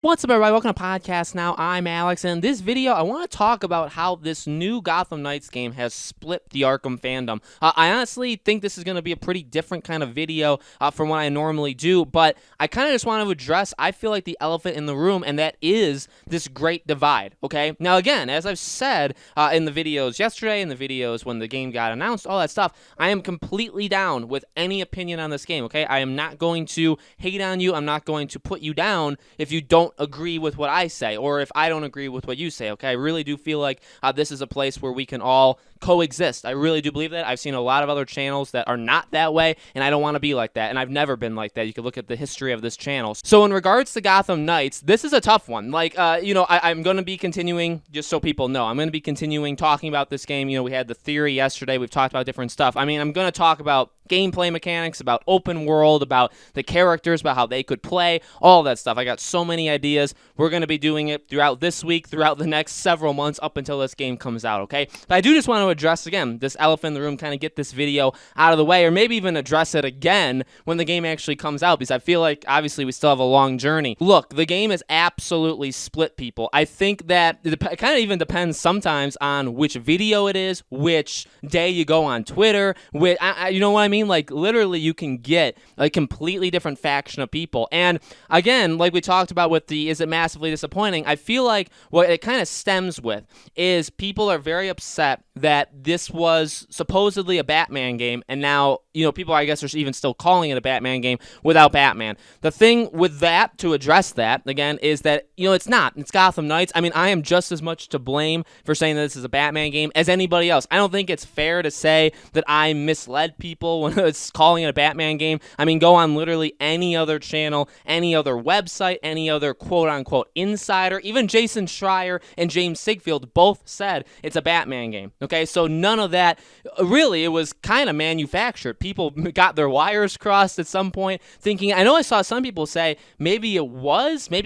What's up, everybody? Welcome to Podcast Now. I'm Alex, and in this video, I want to talk about how this new Gotham Knights game has split the Arkham fandom. I honestly think this is going to be a pretty different kind of video from what I normally do, but I kind of just want to address, I feel like, the elephant in the room, and that is this great divide, okay? Now, again, as I've said in the videos yesterday, in the videos when the game got announced, all that stuff, I am completely down with any opinion on this game, okay? I am not going to hate on you. I'm not going to put you down if you don't agree with what I say, or if I don't agree with what you say, okay? I really do feel like this is a place where we can all coexist. I really do believe that. I've seen a lot of other channels that are not that way, and I don't want to be like that, and I've never been like that. You can look at the history of this channel. So in regards to Gotham Knights, this is a tough one. Like, I'm going to be continuing, just so people know, I'm going to be continuing talking about this game. You know, we had the theory yesterday. We've talked about different stuff. I mean, I'm going to talk about gameplay mechanics, about open world, about the characters, about how they could play, all that stuff. I got so many ideas. We're going to be doing it throughout this week, throughout the next several months, up until this game comes out, okay? But I do just want to address, again, this elephant in the room, kind of get this video out of the way, or maybe even address it again when the game actually comes out, because I feel like, obviously, we still have a long journey. Look, the game has absolutely split people. I think that it kind of even depends sometimes on which video it is, which day you go on Twitter, you know what I mean? Like, literally, you can get a completely different faction of people. And again, like we talked about with the is it massively disappointing, I feel like what it kind of stems with is people are very upset that this was supposedly a Batman game, and now, you know, people, I guess, are even still calling it a Batman game without Batman. The thing with that, to address that, again, is that, you know, it's not. It's Gotham Knights. I mean, I am just as much to blame for saying that this is a Batman game as anybody else. I don't think it's fair to say that I misled people when it's calling it a Batman game. I mean, go on literally any other channel, any other website, any other quote-unquote insider, even Jason Schreier and James Sigfield both said it's a Batman game, okay? So none of that, really, it was kind of manufactured. People got their wires crossed at some point thinking, I know I saw some people say maybe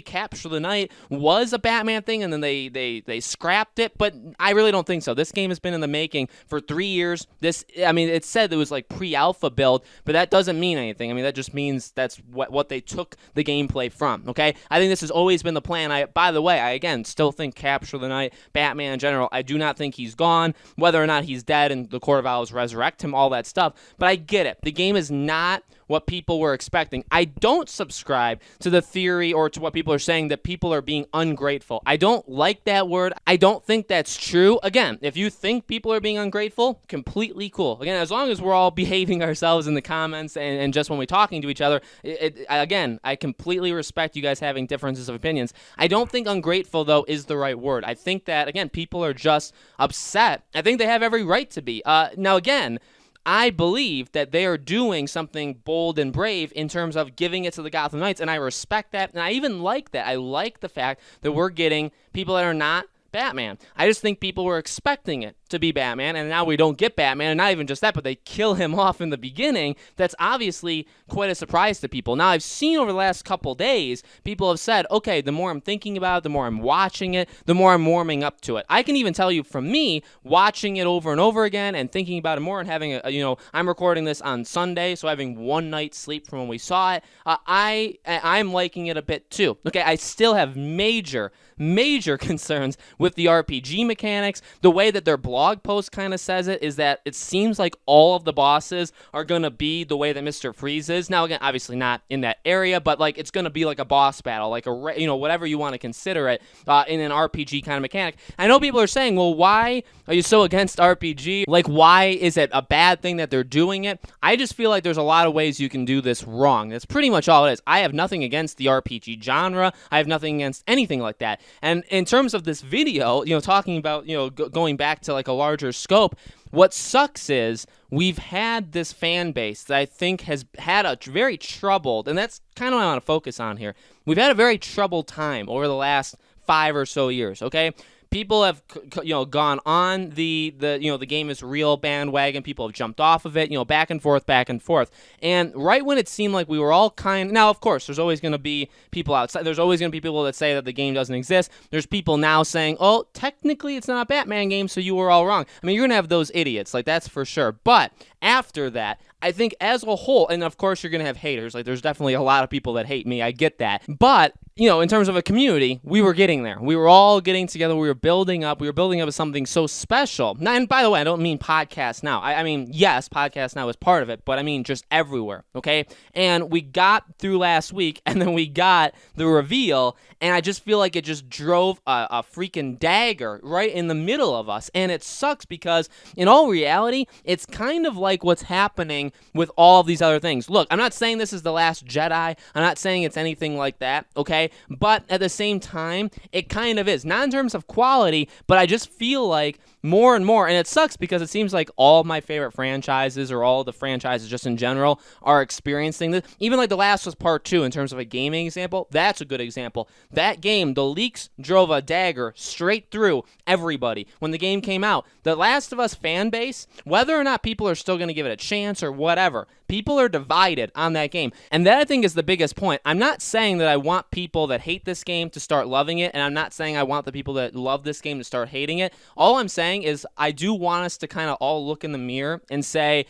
Capture the Night was a Batman thing, and then they scrapped it, but I really don't think so. This game has been in the making for 3 years. I mean, it said it was like pre-alpha build, but that doesn't mean anything. I mean, that just means that's what they took the gameplay from, okay? I think this has always been the plan. By the way, I again still think Capture the Night, Batman in general, I do not think he's gone, whether or not he's dead and the Court of Owls resurrect him, all that stuff, but I get it. The game is not what people were expecting. I don't subscribe to the theory or to what people are saying that people are being ungrateful. I don't like that word. I don't think that's true. Again, if you think people are being ungrateful, completely cool. Again, as long as we're all behaving ourselves in the comments and just when we're talking to each other, again, I completely respect you guys having differences of opinions. I don't think ungrateful, though, is the right word. I think that, again, people are just upset. I think they have every right to be. Now, again, I believe that they are doing something bold and brave in terms of giving it to the Gotham Knights, and I respect that, and I even like that. I like the fact that we're getting people that are not Batman. I just think people were expecting it to be Batman, and now we don't get Batman, and not even just that, but they kill him off in the beginning. That's obviously quite a surprise to people. Now, I've seen over the last couple days, people have said, okay, the more I'm thinking about it, the more I'm watching it, the more I'm warming up to it. I can even tell you from me, watching it over and over again and thinking about it more and having I'm recording this on Sunday, so having one night's sleep from when we saw it, I'm liking it a bit too. Okay, I still have major concerns with the RPG mechanics. The way that their blog post kind of says it is that it seems like all of the bosses are going to be the way that Mr. Freeze is. Now, again, obviously not in that area, but like it's going to be like a boss battle, like whatever you want to consider it in an RPG kind of mechanic. I know people are saying, well, why are you so against RPG? Like, why is it a bad thing that they're doing it? I just feel like there's a lot of ways you can do this wrong. That's pretty much all it is. I have nothing against the RPG genre. I have nothing against anything like that. And in terms of this video, talking about, going back to like a larger scope, what sucks is we've had this fan base that I think has had a very troubled, and that's kind of what I want to focus on here. We've had a very troubled time over the last 5 or so years, okay? People have, gone on the game is real bandwagon. People have jumped off of it, back and forth. And right when it seemed like we were all now, of course, there's always going to be people outside. There's always going to be people that say that the game doesn't exist. There's people now saying, oh, technically it's not a Batman game, so you were all wrong. I mean, you're going to have those idiots, like that's for sure. But after that, I think as a whole, and of course you're going to have haters, like there's definitely a lot of people that hate me, I get that, but in terms of a community, we were getting there. We were all getting together. We were building up as something so special. Now, and by the way, I don't mean Podcast Now. I mean, yes, Podcast Now is part of it, but I mean just everywhere, okay? And we got through last week, and then we got the reveal, and I just feel like it just drove a freaking dagger right in the middle of us. And it sucks because, in all reality, it's kind of like what's happening with all of these other things. Look, I'm not saying this is The Last Jedi. I'm not saying it's anything like that, okay? But at the same time, it kind of is. Not in terms of quality, but I just feel like more and more, and it sucks because it seems like all of my favorite franchises, or all the franchises just in general, are experiencing this. Even like The Last of Us Part 2, in terms of a gaming example, that's a good example. That game, the leaks drove a dagger straight through everybody. When the game came out, The Last of Us fan base, whether or not people are still going to give it a chance or whatever, people are divided on that game. And that, I think, is the biggest point. I'm not saying that I want people that hate this game to start loving it, and I'm not saying I want the people that love this game to start hating it. All I'm saying is I do want us to kind of all look in the mirror and say,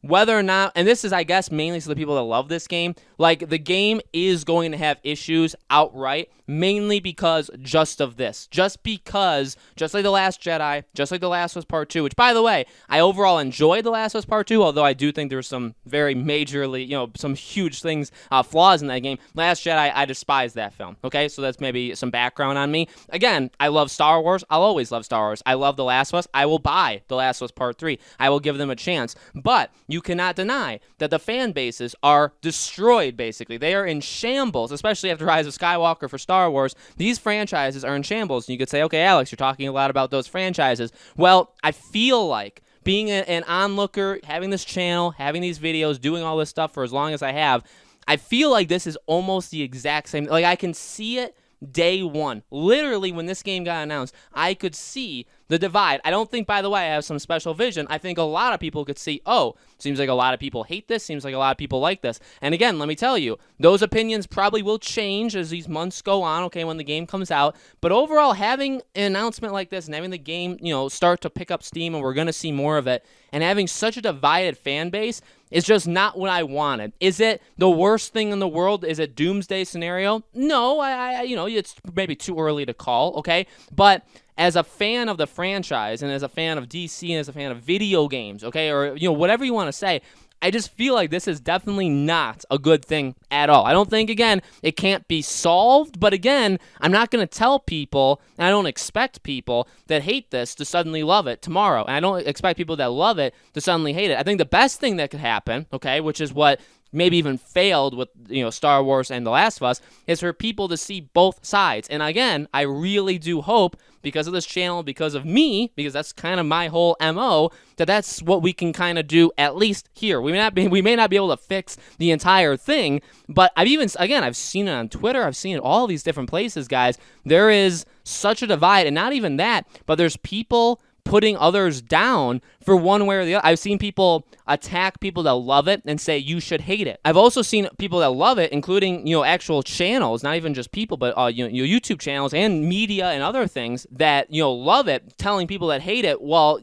whether or not, and this is, I guess, mainly to the people that love this game, like, the game is going to have issues outright, mainly because just of this. Just because, just like The Last Jedi, just like The Last of Us Part 2, which, by the way, I overall enjoyed The Last of Us Part 2, although I do think there were some very majorly, some huge things, flaws in that game. Last Jedi, I despise that film, okay? So that's maybe some background on me. Again, I love Star Wars. I'll always love Star Wars. I love The Last of Us. I will buy The Last of Us Part 3. I will give them a chance. But you cannot deny that the fan bases are destroyed, basically. They are in shambles, especially after Rise of Skywalker for Star Wars. These franchises are in shambles. And you could say, okay, Alex, you're talking a lot about those franchises. Well, I feel like being an onlooker, having this channel, having these videos, doing all this stuff for as long as I have, I feel like this is almost the exact same. Like, I can see it day one. Literally, when this game got announced, I could see the divide. I don't think, by the way, I have some special vision. I think a lot of people could see, oh, seems like a lot of people hate this, seems like a lot of people like this. And again, let me tell you, those opinions probably will change as these months go on, okay, when the game comes out. But overall, having an announcement like this and having the game, start to pick up steam, and we're going to see more of it, and having such a divided fan base is just not what I wanted. Is it the worst thing in the world? Is it doomsday scenario? No, it's maybe too early to call, okay? But as a fan of the franchise, and as a fan of DC, and as a fan of video games, okay, or whatever you want to say, I just feel like this is definitely not a good thing at all. I don't think, again, it can't be solved, but again, I'm not going to tell people, and I don't expect people that hate this to suddenly love it tomorrow, and I don't expect people that love it to suddenly hate it. I think the best thing that could happen, okay, which is what maybe even failed with Star Wars and The Last of Us, is for people to see both sides. And again, I really do hope, because of this channel, because of me, because that's kind of my whole MO, that's what we can kind of do, at least here. We may not be able to fix the entire thing, but I've seen it on Twitter, I've seen it all these different places, guys. There is such a divide, and not even that, but there's people putting others down for one way or the other. I've seen people attack people that love it and say you should hate it. I've also seen people that love it, including actual channels, not even just people, but YouTube channels and media and other things that love it, telling people that hate it, well,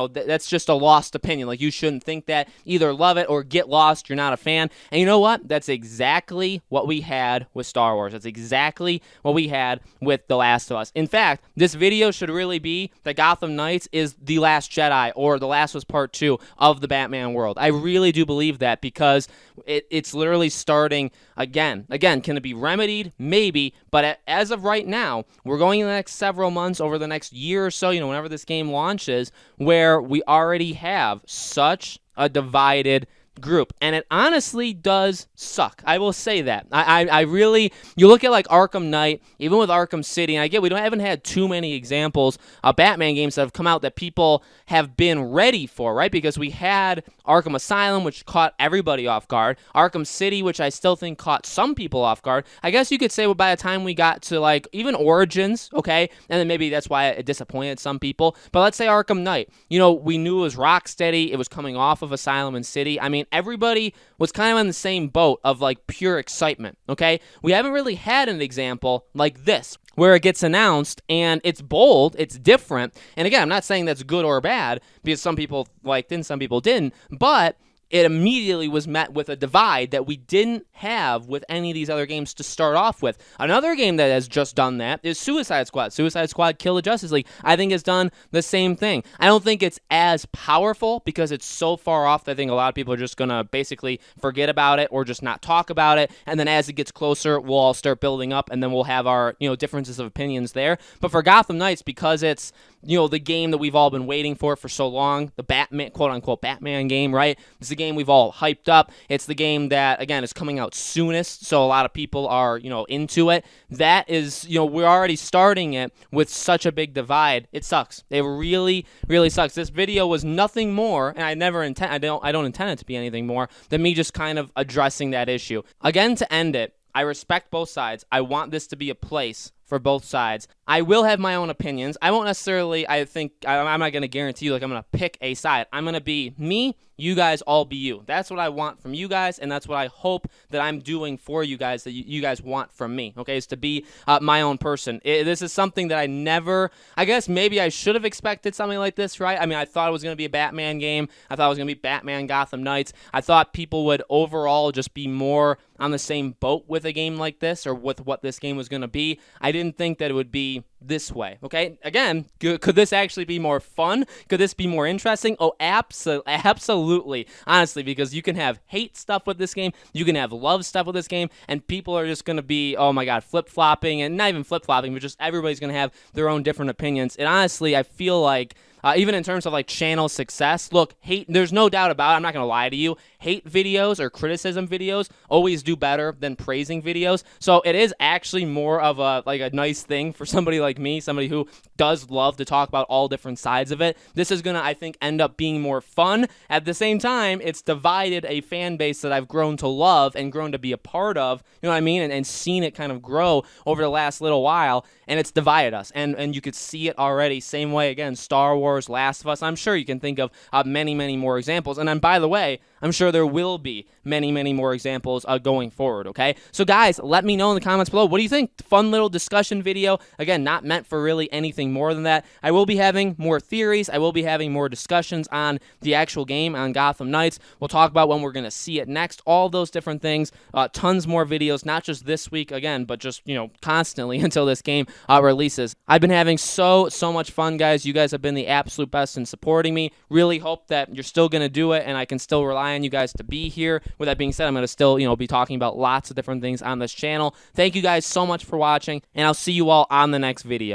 that's just a lost opinion. Like, you shouldn't think that. Either love it or get lost. You're not a fan. And you know what? That's exactly what we had with Star Wars. That's exactly what we had with The Last of Us. In fact, this video should really be that Gotham Knights is The Last Jedi, or The Last of Us Part 2 of the Batman world. I really do believe that, because it's literally starting again. Again, can it be remedied? Maybe, but as of right now, we're going in the next several months, over the next year or so, whenever this game launches, where we already have such a divided group, and it honestly does suck. I will say that. I really, you look at like Arkham Knight, even with Arkham City, and I get we haven't had too many examples of Batman games that have come out that people have been ready for, right? Because we had Arkham Asylum, which caught everybody off guard. Arkham City, which I still think caught some people off guard. I guess you could say, well, by the time we got to like even Origins, okay, and then maybe that's why it disappointed some people. But let's say Arkham Knight, we knew it was Rocksteady. It was coming off of Asylum and City. I mean, campaign, everybody was kind of in the same boat of like pure excitement, okay? We haven't really had an example like this, where it gets announced and it's bold, it's different. And again, I'm not saying that's good or bad, because some people liked it and some people didn't, but it immediately was met with a divide that we didn't have with any of these other games to start off with. Another game that has just done that is Suicide Squad. Suicide Squad Kill the Justice League, I think, has done the same thing. I don't think it's as powerful because it's so far off that I think a lot of people are just going to basically forget about it or just not talk about it. And then as it gets closer, we'll all start building up and then we'll have our, differences of opinions there. But for Gotham Knights, because it's, the game that we've all been waiting for so long, the Batman, quote-unquote Batman game, right? It's the game we've all hyped up. It's the game that, again, is coming out soonest, so a lot of people are, into it. That is, we're already starting it with such a big divide. It sucks. It really, really sucks. This video was nothing more, and I don't intend it to be anything more than me just kind of addressing that issue. Again, to end it, I respect both sides. I want this to be a place for both sides. I will have my own opinions. I won't necessarily, I'm not going to guarantee you, I'm going to pick a side. I'm going to be me, you guys all be you. That's what I want from you guys, and that's what I hope that I'm doing for you guys, that you guys want from me, okay, is to be my own person. This is something that I guess maybe I should have expected something like this, right? I mean, I thought it was going to be a Batman game. I thought it was going to be Batman Gotham Knights. I thought people would overall just be more on the same boat with a game like this, or with what this game was going to be. I didn't think that it would be this way, okay? Again, could this actually be more fun? Could this be more interesting? Oh, absolutely. Honestly, because you can have hate stuff with this game, you can have love stuff with this game, and people are just going to be, oh my god, flip-flopping, and not even flip-flopping, but just everybody's going to have their own different opinions. And honestly, I feel like even in terms of like channel success, look, hate, there's no doubt about it, I'm not going to lie to you, hate videos or criticism videos always do better than praising videos. So it is actually more of a nice thing for somebody like me, somebody who does love to talk about all different sides of it. This is going to, I think, end up being more fun. At the same time, it's divided a fan base that I've grown to love and grown to be a part of, you know what I mean, and seen it kind of grow over the last little while, and it's divided us. And you could see it already. Same way, again, Star Wars, Last of Us. I'm sure you can think of many, many more examples. And then, by the way, I'm sure there will be many, many more examples going forward, okay? So, guys, let me know in the comments below. What do you think? Fun little discussion video. Again, not meant for really anything more than that. I will be having more theories. I will be having more discussions on the actual game, on Gotham Knights. We'll talk about when we're going to see it next, all those different things. Tons more videos, not just this week, again, but just, constantly until this game releases. I've been having so much fun, guys. You guys have been the absolute best in supporting me. Really hope that you're still going to do it, and I can still rely on you guys to be here. With that being said, I'm going to still, be talking about lots of different things on this channel. Thank you guys so much for watching, and I'll see you all on the next video.